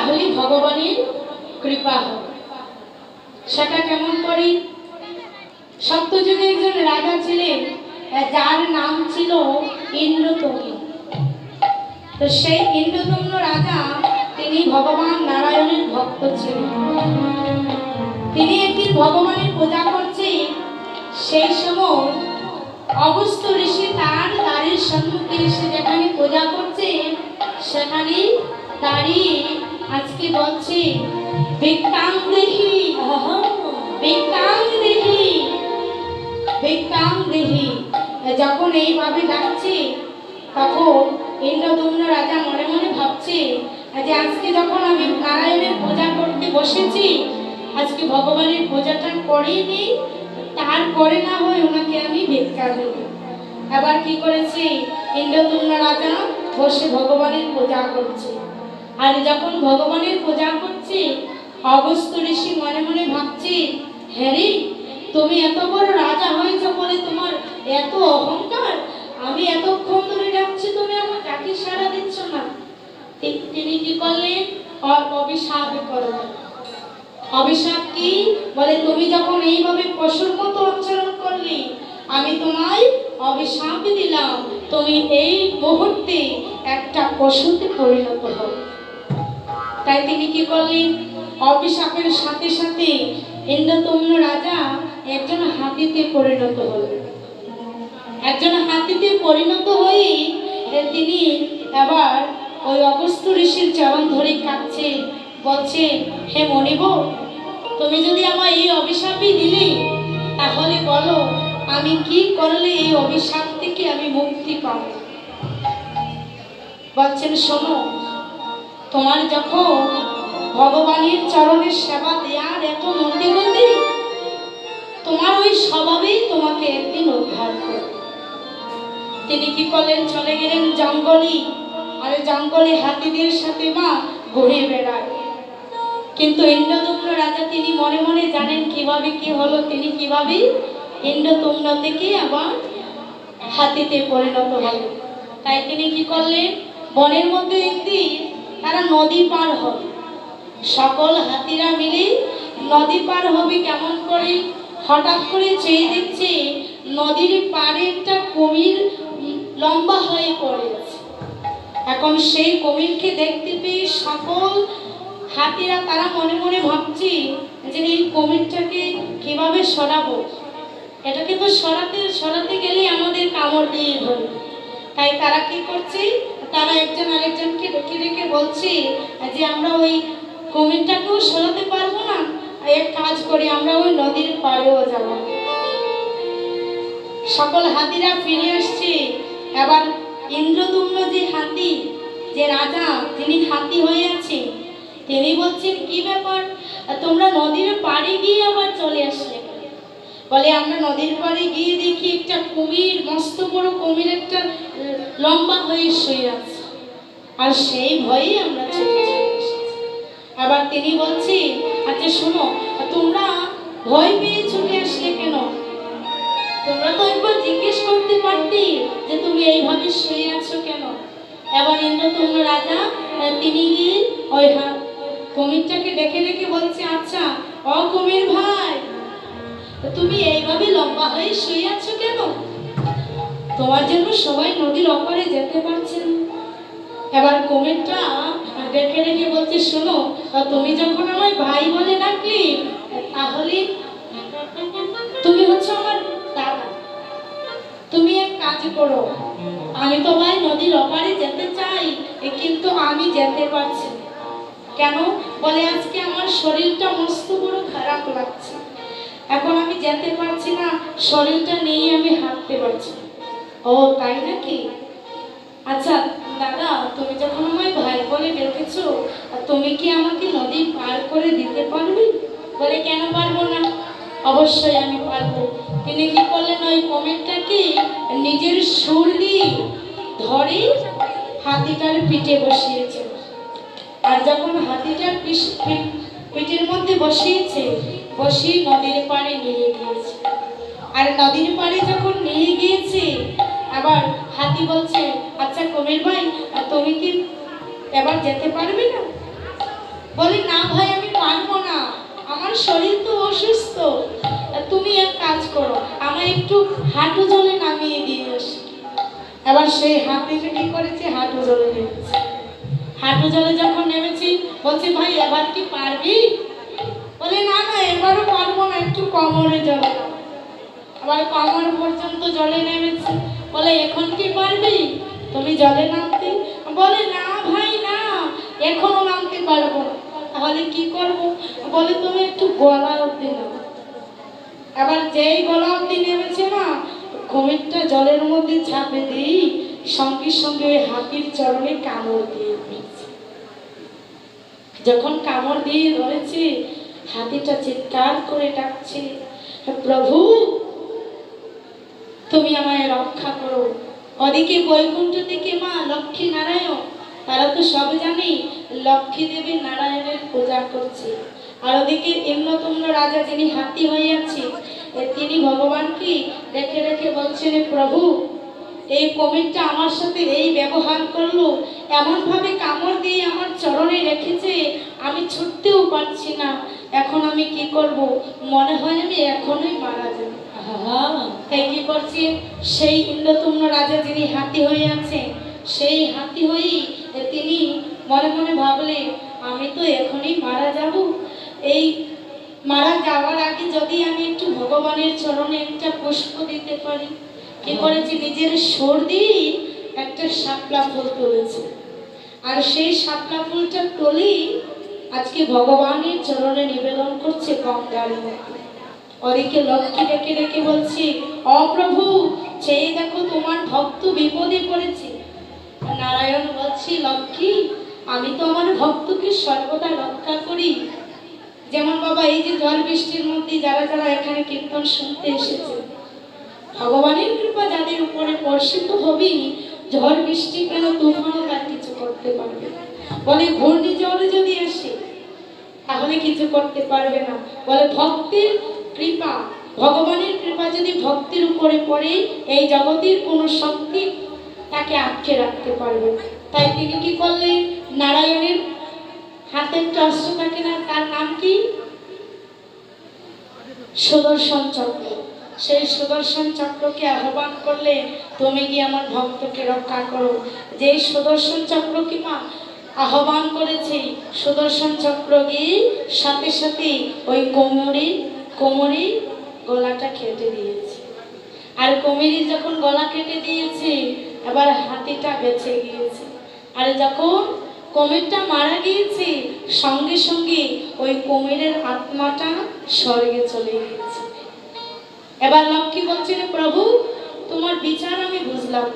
তাহলে ভগবানের কৃপা হবে। সেটা কেমন করি? সত্যযুগে একজন রাজা ছিলেন, যার নাম ছিল ইন্দ্রতমী। তো সেই ইন্দ্রতম্য রাজা তিনি ভগবান নারায়ণের ভক্ত ছিলেন। তিনি একদিন ভগবানের পূজা করছে, সেই সময় অগস্ত্য ঋষি তার দ্বারের সম্মুখে এসে যেখানে পূজা করছে সেখানে দাঁড়িয়ে আজকে বলছে, ভিক্ষাং দেহি, ভিক্ষাং দেহি, ভিক্ষাং দেহি। যখন এইভাবে ডাকছে তখন ইন্দ্রদম্ন রাজা মনে মনে ভাবছে যে আজকে যখন আমি নারায়ণের পূজা করতে বসেছি, আজকে ভগবানের পূজাটা করেই নিই, তারপরে না হয় ওনাকে আমি ভিক্ষা দেব। এবার কি করেছে, ইন্দ্রদম্ন রাজা বসে ভগবানের পূজা করছে। আর যখন ভগবানের পূজা করছে, অগস্ত্য ঋষি মনে মনে ভাবছে, হ্যাঁ রে, তুমি এত বড় রাজা হয়েছ বলে তোমার এত অহংকার, আমি এতক্ষণ ধরে ডাকছি তুমি আমার ডাকে সাড়া দিচ্ছ না। তিনি কি করলেন, অভিশাপ করলেন। অভিশাপ কি? বলে তুমি যখন এইভাবে পশুর মতো আচরণ করলে, আমি তোমায় অভিশাপ দিলাম, তুমি এই মুহূর্তে একটা পশুতে পরিণত হবে। তাই তিনি কি করলেন, অভিশাপের সাথে সাথে ইন্দ্রতম্য রাজা একজন হাতিতে পরিণত হলেন। একজন হাতিতে পরিণত হয়ে তিনি আবার ওই অগস্ত্য ঋষির চরণ ধরে কাঁদছে, বলছে, হে মনিব, তুমি যদি আমার এই অভিশাপই দিলে, তাহলে বলো আমি কি করলে এই অভিশাপ থেকে আমি মুক্তি পাব? বলছেন, শোনো, তোমার যখন ভগবানের চরণের সেবা দেওয়ার এত মতি গতি, তোমার ওই স্বভাবেই তোমাকে একদিন উদ্ধার করবে। তিনি কি করলেন, চলে গেলেন জঙ্গলে। আর জঙ্গলে হাতিদের সাথে মা ঘুরে বেড়ায়। কিন্তু ইন্দ্রদম্ন রাজা তিনি মনে মনে জানেন কিভাবে কি হলো, তিনি কিভাবে ইন্দ্রতম্ন থেকে আবার হাতিতে পরিণত হলেন। তাই তিনি কি করলেন, বনের মধ্যে একদিন তারা নদী পার হবে, সকল হাতিরা মিলে নদী পার হবে। কেমন করে? হঠাৎ করে চেয়ে দেখছে নদীর পাড়ে একটা কুমির লম্বা হয়ে পড়েছে। এখন সেই কুমিরকে দেখতে পেয়ে সকল হাতিরা তারা মনে মনে ভাবছে যে এই কুমিরটাকে কিভাবে সরাবো, এটাকে তো সরাতে গেলে আমাদের কামড় দিয়ে ধরবে। তাই তারা কি করছে, তারা একজন আরেকজনকে ডেকে ডেকে বলছে যে আমরা ওই কুমিরটাকেও সরাতে পারবো না, এক কাজ করি, আমরা ওই নদীর পাড়েও যাব। সকল হাতিরা ফিরে আসছে। এবার ইন্দ্রদম্ন যে হাতি, যে রাজা, তিনি হাতি হয়ে আছে, তিনি বলছেন, কি ব্যাপার, তোমরা নদীর পাড়ে গিয়ে আবার চলে আসলে? বলে, আমরা নদীর পাড়ে গিয়ে দেখি একটা কুমির, মস্ত বড় কুমির একটা লম্বা হয়ে শুয়ে আছে, আর সেই ভয়ে আমরা চলে এসেছি। আবার তিনি বলছি, আচ্ছা শোনো, তোমরা ভয় পেয়ে ছুটে আসলে কেন? তোমরা তো একবার জিজ্ঞেস করতে পারতে যে তুমি এইভাবে শুয়ে আছো কেন? এবার ইন্দ্রতম্ন রাজা তিনি গিয়ে ওই কুমিরটাকে ডেকে ডেকে বলছে, আচ্ছা ও কুমির ভাই, তুমি এইভাবে লম্বা হয়ে শুয়ে আছো কেন? তোমার জন্য সবাই নদীর ওপারে যেতে পারছেন। এবার কুমিরটা ডেকে ডেকে বলছে, শোনো, তুমি যখন আমায় ভাই বলে ডাকলি, তাহলে তুমি হচ্ছে আমার দাদা। তুমি এক কাজ করো, আমি তো ভাই নদীর ওপারে যেতে চাই, কিন্তু আমি যেতে পারছি না। কেন? বলে, আজকে আমার শরীরটা মস্ত বড় খারাপ লাগছে, এখন আমি যেতে পারছি না, শরীরটা নিয়ে আমি হাঁটতে পারছি না। ও তাই নাকি? আচ্ছা দাদা, তুমি যখন আমায় ভাই বলে ডেকেছো, তুমি কি আমাকে নদী পার করে দিতে পারবে? বলে, কেন পারবো না, অবশ্যই আমি পারবো। তিনি কি করলেন, ওই কুমিরটাকে নিজের সুর দিয়ে ধরে হাতিটার পিঠে বসিয়েছে। আর যখন হাতিটার পিঠের মধ্যে বসিয়েছে, বসিয়ে নদীর পাড়ে নিয়ে গিয়েছে। আর নদীর পাড়ে যখন নিয়ে গিয়েছে, আবার হাতি বলছে, আচ্ছা কুমির ভাই, তুমি কি এবার যেতে পারবে না? করো, আমায় একটু হাঁটু জলে নামিয়ে দিয়ে এসো। এবার সেই হাতিটা কি করেছে, হাঁটু জলে নেমেছে। হাঁটু জলে যখন নেমেছি, বলছে ভাই এবার কি পারবি? বলে না না, এবারও পারবো না, একটু কোমরে জলে নাও। আবার কোমর পর্যন্ত জলে নেমেছে। বলে এখন কি পারবি তুমি জলে নামতে? বলে না ভাই না, এখনো নামতে পারবো না। তাহলে কি করব? বলে তুমি একটু গলা অব্দি নাও। আবার যেই গলা অব্দি নেমেছে না, কুমিরটা জলের মধ্যে ঝাঁপে দিই, সঙ্গে সঙ্গে ওই হাতির চরণে কামড় দিয়ে দিয়েছে। যখন কামড় দিয়ে ধরেছে, হাতিটা চিৎকার করে ডাকছে, প্রভু তুমি আমায় রক্ষা করো। ওদিকে বৈকুণ্ঠ থেকে মা লক্ষ্মী নারায়ণ, তারা তো সব জানি লক্ষ্মী দেবী নারায়ণের পূজা করছে। আর ওদিকে ইন্দ্রতম্ন রাজা যিনি হাতি হইয়াছে, তিনি ভগবানকে রেখে রেখে বলছেন, প্রভু এই কুমিরটা আমার সাথে এই ব্যবহার করলো, এমন ভাবে কামড় দিয়ে আমার চরণে রেখেছে, আমি ছুটতেও পারছি না। এখন আমি কি করব? মনে হয় আমি এখনই মারা যাব। তাই কি করছে, সেই ইন্দ্রতম্ন রাজা যিনি হাতি হয়ে আছে, সেই হাতি হয়েই তিনি মনে মনে ভাবলেন, আমি তো এখনই মারা যাব। এই মারা যাওয়ার আগে যদি আমি একটু ভগবানের চরণে একটা পুষ্প দিতে পারি। কি করেছে, নিজের সুর দিয়ে একটা শাপলা ফুল তুলেছে। আর সেই শাপলা ফুলটা তুলি আজকে ভগবানের চরণে নিবেদন করছে গঙ্গার মধ্যে। ওদিকে লক্ষ্মী ডেকে ডেকে বলছি, অপ্রভু চেয়ে দেখো তোমার ভক্ত বিপদে পড়েছে। নারায়ণ বলছি, লক্ষ্মী আমি তো আমার ভক্তকে সর্বদা রক্ষা করি। যেমন বাবা এই যে ঝড় বৃষ্টির মধ্যে যারা যারা এখানে কীর্তন শুনতে এসেছে, ভগবানের কৃপা যাদের উপরে বর্ষিত হবেই, ঝড় বৃষ্টি কেন তুফানও তার কিছু করতে পারবে না। বলে ঘূর্ণিঝড় যদি আসে তাহলে কিছু করতে পারবে না। বলে ভক্তির কৃপা, ভগবানের কৃপা যদি ভক্তির উপরে পড়ে, এই জগতের কোনো শক্তি তাকে আটকে রাখতে পারবে। তাই তিনি কি করলেন, নারায়ণের হাতের অস্ত্র থাকে না, তার নাম কি? সুদর্শন চক্র। সেই সুদর্শন চক্রকে আহ্বান করলে, তুমি গিয়ে আমার ভক্তকে রক্ষা করো। যে সুদর্শন চক্রকে মা আহ্বান করেছে, সুদর্শন চক্র গিয়ে সাথে সাথে ওই কোমরে গলাটা কেটে দিয়েছে। আর কোমরে যখন গলা কেটে দিয়েছে, এবার হাতিটা বেঁচে গিয়েছে। আর যখন কুমিরটা মারা গিয়েছে, সঙ্গে সঙ্গে ওই কুমিরের আত্মাটা স্বর্গে চলে গিয়েছে। এবার লক্ষ্মী বলছে, প্রভু তোমার বিচার আমি বুঝলাম।